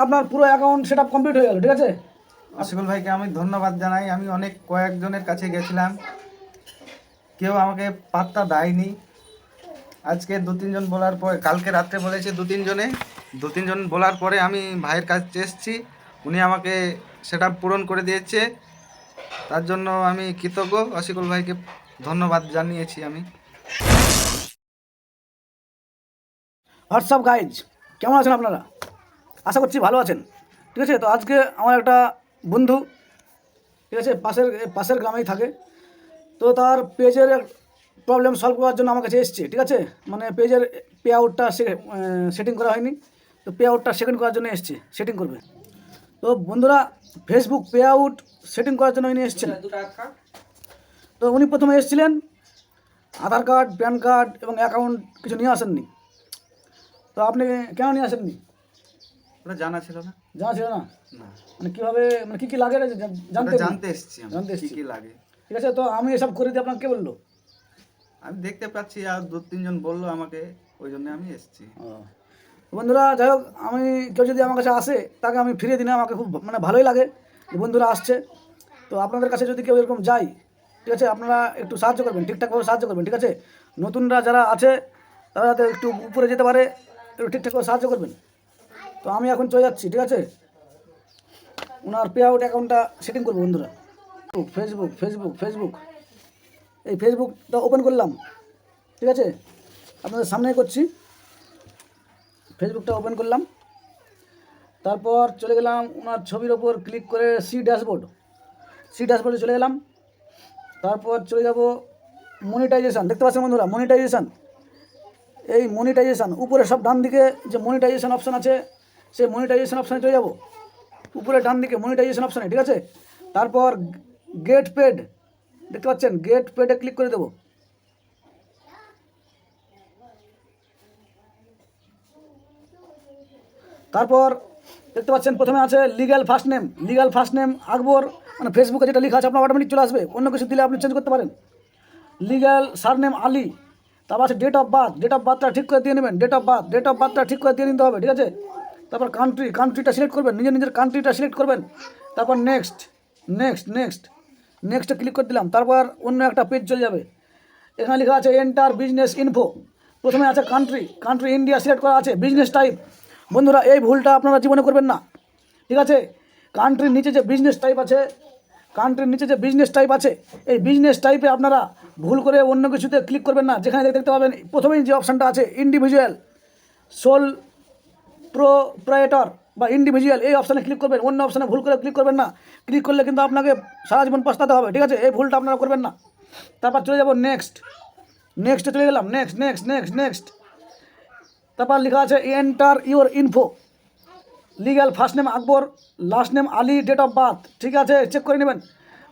আপনার পুরো account setup complete হয়ে গেল, ঠিক আছে? আশিকুল ভাইকে আমি ধন্যবাদ জানাই। আমি অনেক কয়েকজনের কাছে গেছিলাম, কেউ আমাকে পাত্তা দেয়নি। আজকে 2-3 জন বলার পর, কালকে রাত্রে বলেছে 2-3জন বলার পরে আমি ভাইয়ের কাছে এসেছি। উনি আমাকে সেটা পূরণ করে দিয়েছে। তার জন্য আমি কৃতজ্ঞ। আশিকুল ভাইকে ধন্যবাদ জানিয়েছি আমি। হোয়াটসঅ্যাপ গাইজ, কেমন আছেন আপনারা? আশা করছি ভালো আছেন, ঠিক আছে? তো আজকে আমার একটা বন্ধু, ঠিক আছে, পাশের গ্রামেই থাকে। তো তার পেজের প্রবলেম সলভ করার জন্য আমার কাছে এসছে, ঠিক আছে? মানে পেজের পে আউটটা সেটিং করা হয়নি, তো পে আউটটা করার জন্য এসছে, সেটিং করবে। তো বন্ধুরা, ফেসবুক পে আউট সেটিং করার জন্য উনি এসেছেন। তো উনি প্রথমে এসেছিলেন আধার কার্ড, প্যান কার্ড এবং অ্যাকাউন্ট কিছু নিয়ে আসেননি। তো আপনি কেন নিয়ে আসেননি? ওটা জানা ছিল না। জানা ছিল না? না, মানে কীভাবে, মানে কী কী লাগে জানতে এসেছি আমি, জানতে কি এসেছি, কি লাগে। ঠিক আছে? তো আমি এসব করে দিই, আপনাকে কে বললো? আমি দেখতে পাচ্ছি আর 2-3 জন বললো আমাকে, ওই জন্য আমি এসেছি। বন্ধুরা, যাই হোক, আমি কেউ যদি আমার কাছে আসে তাকে আমি ফিরিয়ে দিই না, আমাকে খুব মানে ভালোই লাগে যে বন্ধুরা আসছে। তো আপনাদের কাছে যদি কেউ এরকম যায়, ঠিক আছে, আপনারা একটু সাহায্য করবেন, ঠিকঠাকভাবে সাহায্য করবেন, ঠিক আছে? নতুনরা যারা আছে তারা যাতে একটু উপরে যেতে পারে, একটু ঠিকঠাকভাবে সাহায্য করবেন। তো আমি এখন চলে যাচ্ছি, ঠিক আছে? ওনার পে আউট অ্যাকাউন্টটা সেটিং করবো বন্ধুরা। ফেসবুক এই ফেসবুকটা ওপেন করলাম, ঠিক আছে? আপনাদের সামনেই করছি। ফেসবুকটা ওপেন করলাম, তারপর চলে গেলাম ওনার ছবির ওপর ক্লিক করে সি ড্যাশবোর্ডে চলে গেলাম। তারপর চলে যাব মনিটাইজেশান, দেখতে পাচ্ছেন বন্ধুরা, মনিটাইজেশান। এই মনিটাইজেশান উপরে সব ডান দিকে যে মনিটাইজেশান অপশান আছে, সেই মনিটাইজেশান অপশানে চলে যাব, উপরে ডান দিকে মনিটাইজেশান অপশানে, ঠিক আছে? তারপর গেট পেড, দেখতে পাচ্ছেন, গেট পেডে ক্লিক করে দেবো। তারপর দেখতে পাচ্ছেন প্রথমে আছে লিগ্যাল ফার্স্ট নেম আকবর, মানে ফেসবুকে যেটা লেখা আছে আপনার অটোমেটিক চলে আসবে, অন্য কিছু দিলে আপনি চেঞ্জ করতে পারেন। লিগ্যাল সারনেম আলী, তারপর আছে ডেট অফ বার্থটা ঠিক করে দিয়ে নেবেন, ডেট অফ বার্থটা ঠিক করে দিয়ে নিতে হবে, ঠিক আছে? তারপর কান্ট্রিটা সিলেক্ট করবেন, নিজের কান্ট্রিটা সিলেক্ট করবেন। তারপর নেক্সটে ক্লিক করে দিলাম। তারপর অন্য একটা পেজ চলে যাবে, এখানে লেখা আছে এন্টার বিজনেস ইনফো। প্রথমে আছে কান্ট্রি ইন্ডিয়া সিলেক্ট করা আছে, বিজনেস টাইপ। বন্ধুরা, এই ভুলটা আপনারা জীবনে করবেন না, ঠিক আছে? কান্ট্রির নিচে যে বিজনেস টাইপ আছে, এই বিজনেস টাইপে আপনারা ভুল করে অন্য কিছুতে ক্লিক করবেন না। যেখানে দেখতে পাবেন প্রথমেই যে অপশানটা আছে ইন্ডিভিজুয়াল, সোল প্রোপ্রাইটর বা ইন্ডিভিজুয়াল, এই অপশানে ক্লিক করবেন, অন্য অপশানে ভুল করে ক্লিক করবেন না। ক্লিক করলে কিন্তু আপনাকে সারা জীবন পস্তাতে হবে, ঠিক আছে? এই ভুলটা আপনারা করবেন না। তারপর চলে যাব নেক্সটে চলে গেলাম, নেক্সট। তারপর লেখা আছে enter your info, legal first name Akbar, last name Ali, date of birth, ঠিক আছে? চেক করে নেবেন,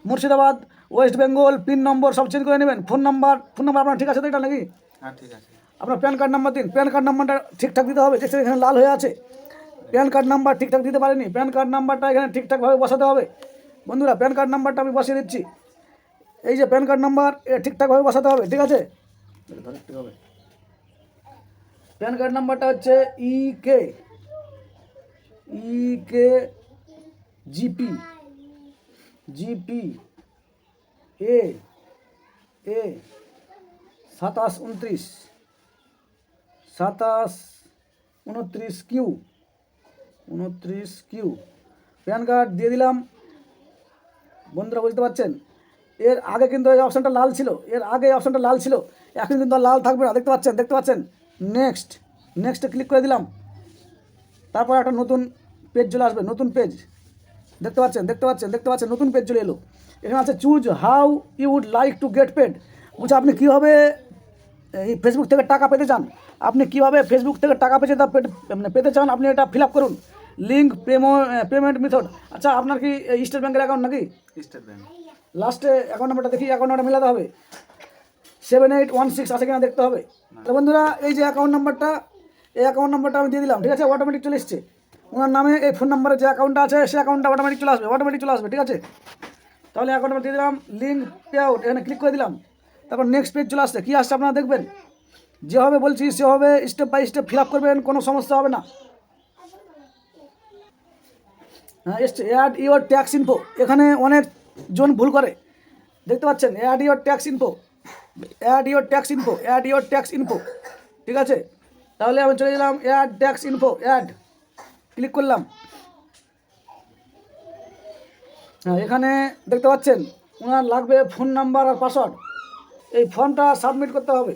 Murshidabad, West Bengal, pin number সব চেঞ্জ করে নেবেন। ফোন নাম্বার আপনার ঠিক আছে তো এটা নাকি? হ্যাঁ, ঠিক আছে। আপনার প্যান কার্ড নাম্বার দিন, প্যান কার্ড নাম্বারটা ঠিকঠাক দিতে হবে, যেটা এখানে লাল হয়ে আছে প্যান কার্ড নাম্বার ঠিকঠাক দিতে পারেনি, প্যান কার্ড নাম্বারটা এখানে ঠিকঠাকভাবে বসাতে হবে। বন্ধুরা, প্যান কার্ড নাম্বারটা আমি বসিয়ে দিচ্ছি, এই যে প্যান কার্ড নাম্বার, এটা ঠিকঠাকভাবে বসাতে হবে, ঠিক আছে? প্যান কার্ড নাম্বারটা হচ্ছে কে জিপি এ 2729 কিউ। প্যান কার্ড দিয়ে দিলাম। বন্ধুরা, বুঝতে পারছেন, এর আগে কিন্তু এই অপশানটা লাল ছিল, এখন কিন্তু আর লাল থাকবে না, দেখতে পাচ্ছেন। নেক্সটে ক্লিক করে দিলাম। তারপর একটা নতুন পেজ চলে আসবে, নতুন পেজ, দেখতে পাচ্ছেন, নতুন পেজ চলে এলো। এখানে আছে choose how you would like to get paid, বলছে আপনি কীভাবে এই ফেসবুক থেকে টাকা পেতে চান, পেতে চান, আপনি এটা ফিল আপ করুন। লিঙ্ক পেমেন্ট মেথড, আচ্ছা আপনার কি স্টেট ব্যাঙ্কের অ্যাকাউন্ট নাকি? State bank. লাস্টে অ্যাকাউন্ট নাম্বারটা দেখি, অ্যাকাউন্ট নাম্বারটা মেলাতে হবে, 7816 আছে কিনা দেখতে হবে। তো বন্ধুরা, এই যে অ্যাকাউন্ট নাম্বারটা, এই অ্যাকাউন্ট নাম্বারটা আমি দিয়ে দিলাম, ঠিক আছে? অটোমেটিক চলে এসছে ওনার নামে। এই ফোন নাম্বারে যে অ্যাকাউন্টটা আছে, সেই অ্যাকাউন্টটা অটোমেটিক চলে আসবে, ঠিক আছে? তাহলে অ্যাকাউন্ট নাম্বার দিয়ে দিলাম, লিঙ্ক পে আউট, এখানে ক্লিক করে দিলাম। তারপর নেক্সট পেজ চলে আসছে, কী আসছে আপনারা দেখবেন, যেভাবে বলছি সেভাবে step by step fill up করবেন, কোনো সমস্যা হবে না। হ্যাঁ এসছে অ্যাড ইওর ট্যাক্স ইনফো। এখানে অনেক জন ভুল করে, দেখতে পাচ্ছেন add your tax info, add your tax info, add your tax info. ঠিক আছে, তাহলে আমি চলে গেলাম add tax info, add click করলাম। হ্যাঁ এখানে দেখতে পাচ্ছেন ওনার লাগবে ফোন নাম্বার আর পাসওয়ার্ড। এই ফর্মটা সাবমিট করতে হবে।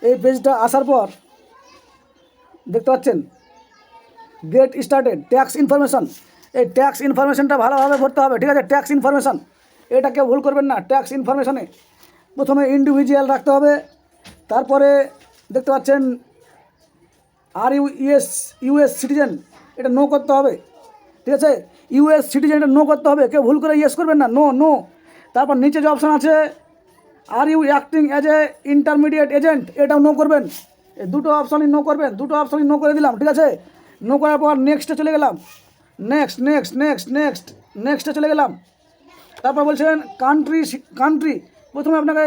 এই পেজটা আসার পর দেখতে পাচ্ছেন গেট স্টার্টেড ট্যাক্স ইনফরমেশন। এই ট্যাক্স ইনফরমেশনটা ভালোভাবে ভরতে হবে, ঠিক আছে। ট্যাক্স ইনফরমেশন এটা কেউ ভুল করবেন না। ট্যাক্স ইনফরমেশনে প্রথমে ইন্ডিভিজুয়াল রাখতে হবে, তারপরে দেখতে পাচ্ছেন আর ইউএস সিটিজেন, এটা নো করতে হবে, ঠিক আছে। ইউএস সিটিজেন এটা নো করতে হবে, কেউ ভুল করে ইয়েস করবেন না, নো নো। তারপর নিচে যে অপশান আছে are you acting as a intermediate agent, এটাও নো করবেন। এই দুটো অপশানই নো করবেন, দুটো অপশানই নো করে দিলাম, ঠিক আছে। নো করার পর নেক্সটে চলে গেলাম, নেক্সট নেক্সট নেক্সট নেক্সট নেক্সটে চলে গেলাম। তারপর বলছেন কান্ট্রি, প্রথমে আপনাকে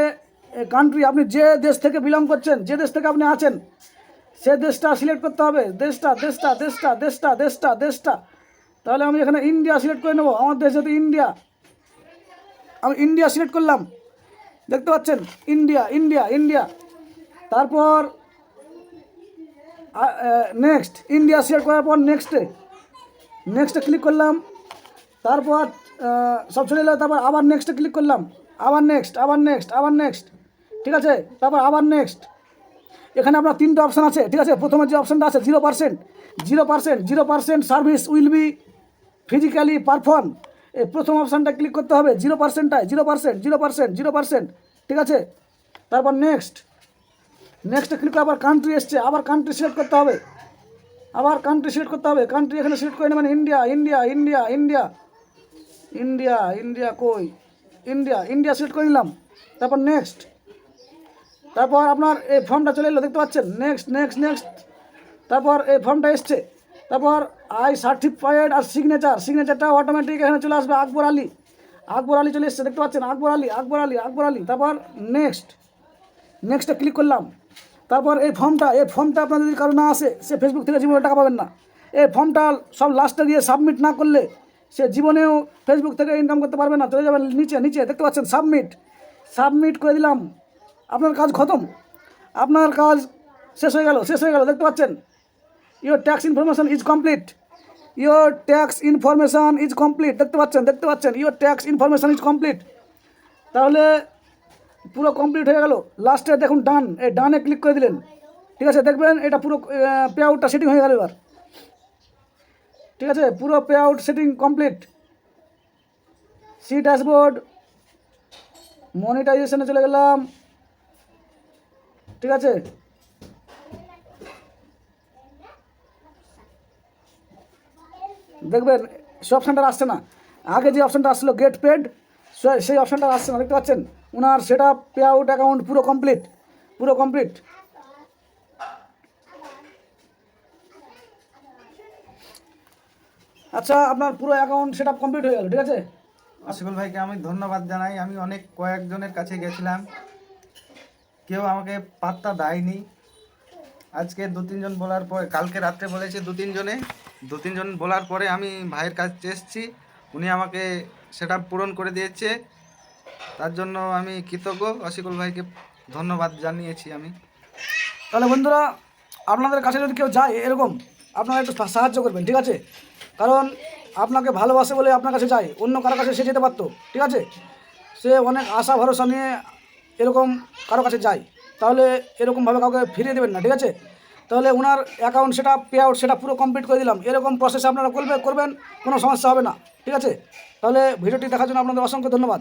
কান্ট্রি, আপনি যে দেশ থেকে বিলং করছেন, যে দেশ থেকে আপনি আছেন, সে দেশটা সিলেক্ট করতে হবে, দেশটা দেশটা দেশটা দেশটা দেশটা দেশটা। তাহলে আমি এখানে ইন্ডিয়া সিলেক্ট করে নেবো, আমার দেশ যেহেতু ইন্ডিয়া, আমি ইন্ডিয়া সিলেক্ট করলাম, দেখতে পাচ্ছেন ইন্ডিয়া ইন্ডিয়া ইন্ডিয়া। তারপর নেক্সট, ইন্ডিয়া সিলেক্ট করার পর নেক্সটে ক্লিক করলাম। তারপর সব চলে এলো, তারপর আবার নেক্সটে ক্লিক করলাম, আবার নেক্সট আবার নেক্সট আবার নেক্সট, ঠিক আছে। তারপর আবার নেক্সট। এখানে আপনার তিনটে অপশান আছে, ঠিক আছে। প্রথমে যে অপশানটা আছে 0% service will be physically perform, এই প্রথম অপশানটা ক্লিক করতে হবে, 0%টায় 0%, ঠিক আছে। তারপর নেক্সটে ক্লিক করে আবার কান্ট্রি এসছে, আবার কান্ট্রি সিলেক্ট করতে হবে, আবার কান্ট্রি সিলেক্ট করতে হবে। কান্ট্রি এখানে সিলেক্ট করে নেবেন India India India India India India কই ইন্ডিয়া ইন্ডিয়া সিলেক্ট করে নিলাম। তারপর নেক্সট, তারপর আপনার এই ফর্মটা চলে এলো, দেখতে পাচ্ছেন নেক্সট নেক্সট নেক্সট। তারপর এই ফর্মটা এসছে, তারপর আই সার্টিফাইড আর সিগনেচারটা অটোমেটিক এখানে চলে আসবে আকবর আলী চলে এসছে, দেখতে পাচ্ছেন আকবর আলী। তারপর নেক্সটে ক্লিক করলাম। তারপর এই ফর্মটা আপনার যদি কারো না আসে, সে ফেসবুক থেকে জীবনে টাকা পাবেন না। এই ফর্মটা সব লাস্টে গিয়ে সাবমিট না করলে সে জীবনেও ফেসবুক থেকে ইনকাম করতে পারবে না। চলে যাবেন নিচে দেখতে পাচ্ছেন সাবমিট করে দিলাম, আপনার কাজ খতম, আপনার কাজ শেষ হয়ে গেল, দেখতে পাচ্ছেন your tax information is complete, দেখতে পাচ্ছেন your tax information is complete. তাহলে পুরো কমপ্লিট হয়ে গেল। লাস্টে দেখুন ডান, এই ডানে ক্লিক করে দিলেন, ঠিক আছে। দেখবেন এটা পুরো পে আউটটা সেটিং হয়ে গেল এবার, ঠিক আছে। পুরো pay out setting complete. See dashboard, মনিটাইজেশনে চলে গেলাম, ঠিক আছে। দেখবেন সে অপশানটা আসছে না, আগে যে অপশানটা আসছিলো গেট পেড, সেই অপশানটা আসছে না, দেখতে পাচ্ছেন। ওনার সেটা পে আউট অ্যাকাউন্ট পুরো কমপ্লিট। আচ্ছা, আপনার পুরো অ্যাকাউন্ট সেটা কমপ্লিট হয়ে গেল, ঠিক আছে। আশিকুল ভাইকে আমি ধন্যবাদ জানাই। আমি অনেক কয়েকজনের কাছে গেছিলাম, কেউ আমাকে পাত্তা দেয়নি। আজকে 2-3 জন বলার পর, কালকে রাত্রে বলেছে 2-3জন বলার পরে আমি ভাইয়ের কাছে এসেছি, উনি আমাকে সেটা পূরণ করে দিয়েছে। তার জন্য আমি কৃতজ্ঞ, আশিকুল ভাইকে ধন্যবাদ জানিয়েছি আমি। তাহলে বন্ধুরা, আপনাদের কাছে যদি কেউ যায় এরকম, আপনারা একটু সাহায্য করবেন, ঠিক আছে। কারণ আপনাকে ভালোবাসে বলে আপনার কাছে যায়, অন্য কারো কাছে সে যেতে পারতো, ঠিক আছে। সে অনেক আশা ভরসা নিয়ে এরকম কারো কাছে যায়, তাহলে এরকমভাবে কাউকে ফিরিয়ে দেবেন না, ঠিক আছে। তাহলে ওনার অ্যাকাউন্ট সেটা পে আউট সেটা পুরো কমপ্লিট করে দিলাম। এরকম প্রসেস আপনারা করবেন, কোনো সমস্যা হবে না, ঠিক আছে। তাহলে ভিডিওটি দেখার জন্য আপনাদের অসংখ্য ধন্যবাদ।